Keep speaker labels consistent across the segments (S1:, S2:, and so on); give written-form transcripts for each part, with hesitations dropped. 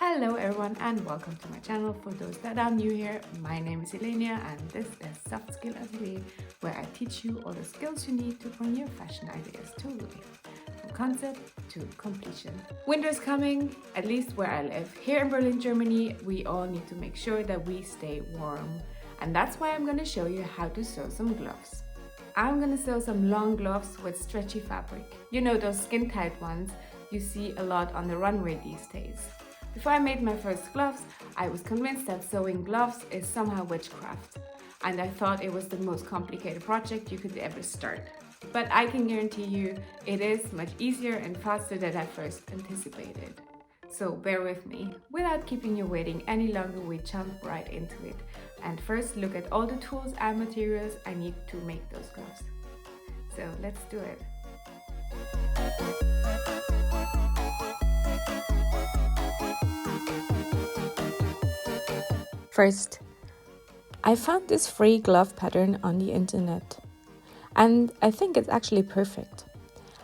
S1: Hello everyone and welcome to my channel. For those that are new here, my name is Elenia and this is Soft Skill Atelier, where I teach you all the skills you need to bring your fashion ideas to life, from concept to completion. Winter is coming, at least where I live. Here in Berlin, Germany, we all need to make sure that we stay warm. And that's why I'm going to show you how to sew some gloves. I'm going to sew some long gloves with stretchy fabric. You know, those skin tight ones you see a lot on the runway these days. Before I made my first gloves, I was convinced that sewing gloves is somehow witchcraft, and I thought it was the most complicated project you could ever start. But I can guarantee you it is much easier and faster than I first anticipated. So bear with me. Without keeping you waiting any longer, we jump right into it. And first look at all the tools and materials I need to make those gloves. So let's do it.
S2: First, I found this free glove pattern on the internet, and I think it's actually perfect.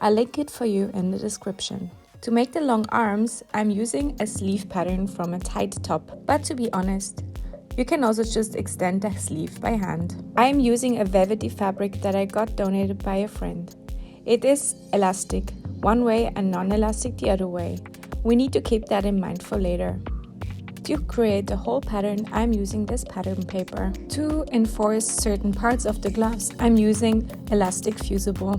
S2: I'll link it for you in the description. To make the long arms, I'm using a sleeve pattern from a tight top, but to be honest, you can also just extend the sleeve by hand. I'm using a velvety fabric that I got donated by a friend. It is elastic one way and non-elastic the other way. We need to keep that in mind for later. To create the whole pattern, I'm using this pattern paper. To enforce certain parts of the gloves, I'm using elastic fusible.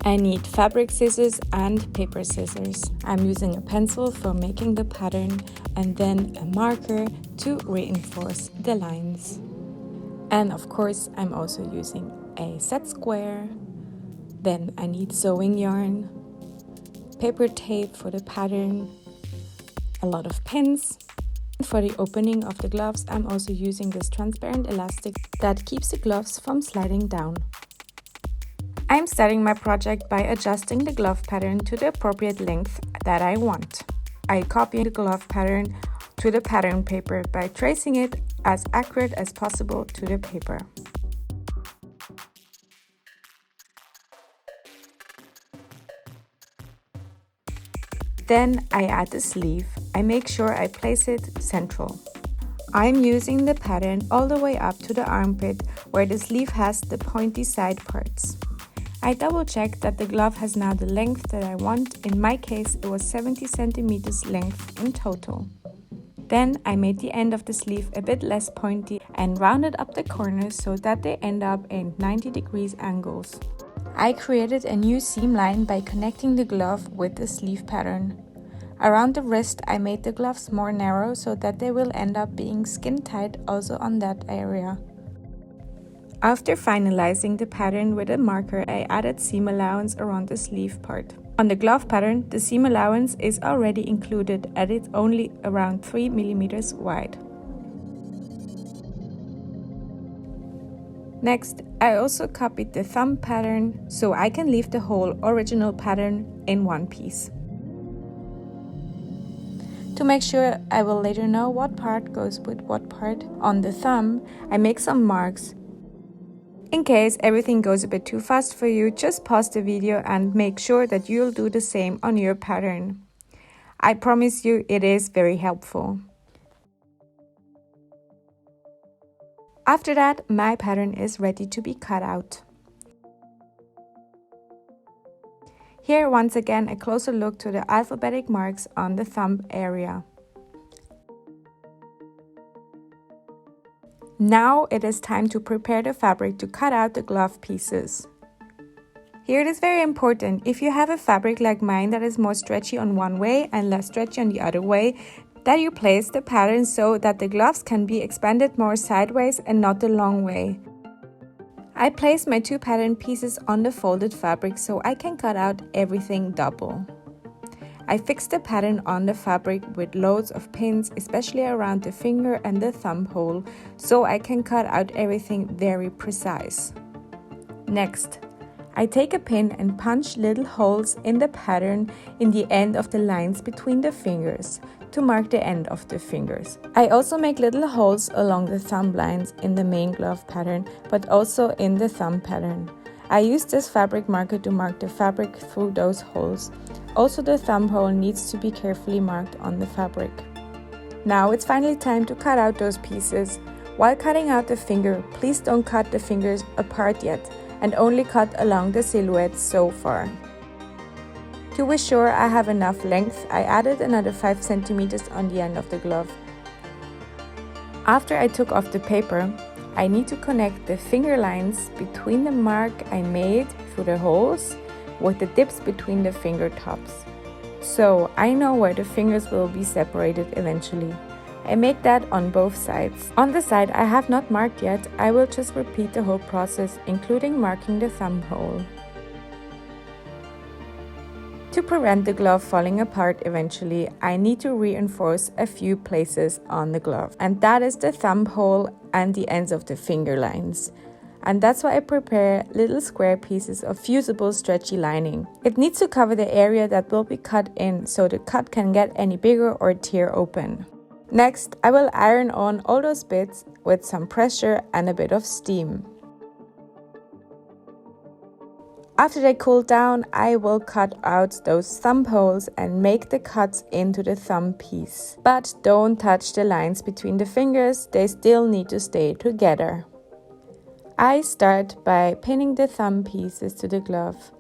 S2: I need fabric scissors and paper scissors. I'm using a pencil for making the pattern and then a marker to reinforce the lines. And of course, I'm also using a set square. Then I need sewing yarn, paper tape for the pattern, a lot of pins. For the opening of the gloves, I'm also using this transparent elastic that keeps the gloves from sliding down. I'm starting my project by adjusting the glove pattern to the appropriate length that I want. I copy the glove pattern to the pattern paper by tracing it as accurate as possible to the paper. Then I add the sleeve. I make sure I place it central. I'm using the pattern all the way up to the armpit where the sleeve has the pointy side parts. I double check that the glove has now the length that I want. In my case, it was 70 centimeters length in total. Then I made the end of the sleeve a bit less pointy and rounded up the corners so that they end up in 90 degrees angles. I created a new seam line by connecting the glove with the sleeve pattern. Around the wrist, I made the gloves more narrow so that they will end up being skin tight also on that area. After finalizing the pattern with a marker, I added seam allowance around the sleeve part. On the glove pattern, the seam allowance is already included and it's only around 3 millimeters wide. Next, I also copied the thumb pattern so I can leave the whole original pattern in one piece. To make sure I will later know what part goes with what part on the thumb, I make some marks. In case everything goes a bit too fast for you, just pause the video and make sure that you'll do the same on your pattern. I promise you it is very helpful. After that, my pattern is ready to be cut out. Here, once again, a closer look to the alphabetic marks on the thumb area. Now it is time to prepare the fabric to cut out the glove pieces. Here it is very important, if you have a fabric like mine that is more stretchy on one way and less stretchy on the other way, that you place the pattern so that the gloves can be expanded more sideways and not the long way. I placed my two pattern pieces on the folded fabric so I can cut out everything double. I fixed the pattern on the fabric with loads of pins, especially around the finger and the thumb hole, so I can cut out everything very precise. Next, I take a pin and punch little holes in the pattern in the end of the lines between the fingers to mark the end of the fingers. I also make little holes along the thumb lines in the main glove pattern, but also in the thumb pattern. I use this fabric marker to mark the fabric through those holes. Also, the thumb hole needs to be carefully marked on the fabric. Now it's finally time to cut out those pieces. While cutting out the finger, please don't cut the fingers apart yet and only cut along the silhouette so far. To be sure I have enough length, I added another 5 centimeters on the end of the glove. After I took off the paper, I need to connect the finger lines between the mark I made through the holes with the dips between the finger tops. So I know where the fingers will be separated eventually. I make that on both sides. On the side I have not marked yet, I will just repeat the whole process, including marking the thumb hole. To prevent the glove falling apart eventually, I need to reinforce a few places on the glove. And that is the thumb hole and the ends of the finger lines. And that's why I prepare little square pieces of fusible stretchy lining. It needs to cover the area that will be cut in so the cut can get any bigger or tear open. Next, I will iron on all those bits with some pressure and a bit of steam. After they cool down, I will cut out those thumb holes and make the cuts into the thumb piece. But don't touch the lines between the fingers, they still need to stay together. I start by pinning the thumb pieces to the glove.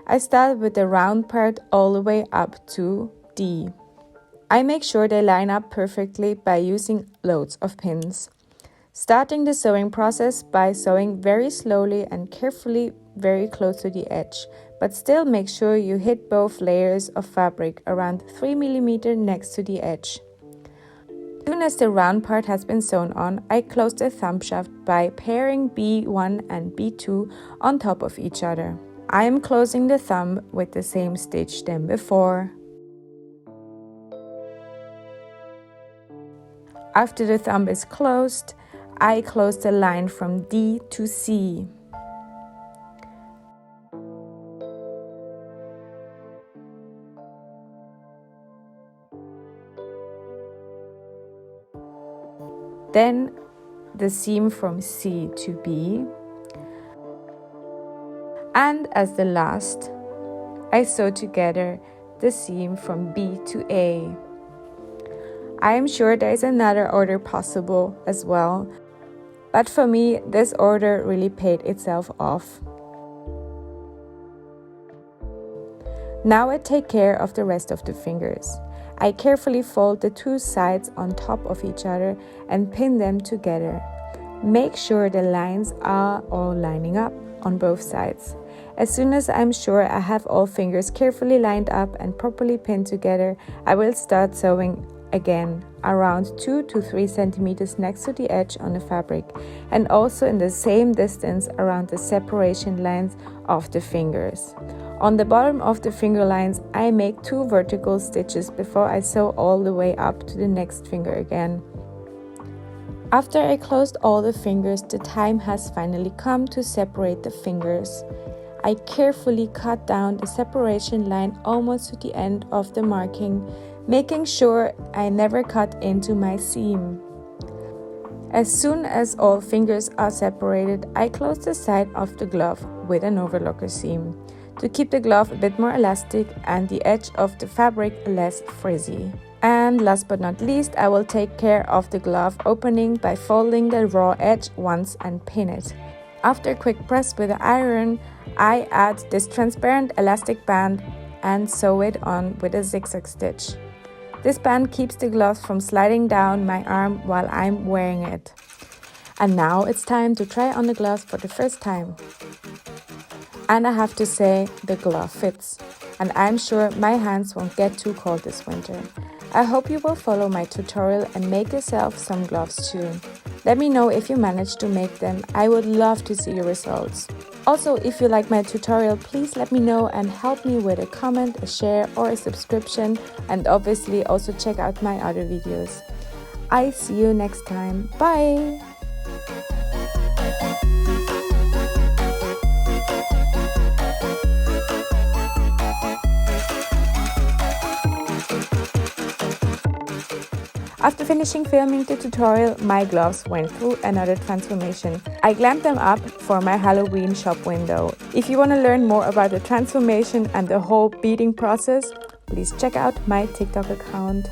S2: I start with the round part all the way up to D. I make sure they line up perfectly by using loads of pins. Starting the sewing process by sewing very slowly and carefully very close to the edge, but still make sure you hit both layers of fabric around 3 mm next to the edge. As soon as the round part has been sewn on, I close the thumb shaft by pairing B1 and B2 on top of each other. I am closing the thumb with the same stitch than before. After the thumb is closed, I close the line from D to C. Then the seam from C to B. And as the last, I sew together the seam from B to A. I am sure there is another order possible as well, but for me this order really paid itself off. Now I take care of the rest of the fingers. I carefully fold the two sides on top of each other and pin them together. Make sure the lines are all lining up on both sides. As soon as I'm sure I have all fingers carefully lined up and properly pinned together, I will start sewing again around 2 to 3 centimeters next to the edge on the fabric, and also in the same distance around the separation lines of the fingers. On the bottom of the finger lines, I make 2 vertical stitches before I sew all the way up to the next finger again. After I closed all the fingers, the time has finally come to separate the fingers. I carefully cut down the separation line almost to the end of the marking, making sure I never cut into my seam. As soon as all fingers are separated, I close the side of the glove with an overlocker seam to keep the glove a bit more elastic and the edge of the fabric less frizzy. And last but not least, I will take care of the glove opening by folding the raw edge once and pin it. After a quick press with the iron, I add this transparent elastic band and sew it on with a zigzag stitch. This band keeps the glove from sliding down my arm while I'm wearing it. And now it's time to try on the gloves for the first time. And I have to say, the glove fits. And I'm sure my hands won't get too cold this winter. I hope you will follow my tutorial and make yourself some gloves too. Let me know if you managed to make them. I would love to see your results. Also, if you like my tutorial, please let me know and help me with a comment, a share or a subscription, and obviously also check out my other videos. I see you next time. Bye! After finishing filming the tutorial, my gloves went through another transformation. I glammed them up for my Halloween shop window. If you want to learn more about the transformation and the whole beading process, please check out my TikTok account.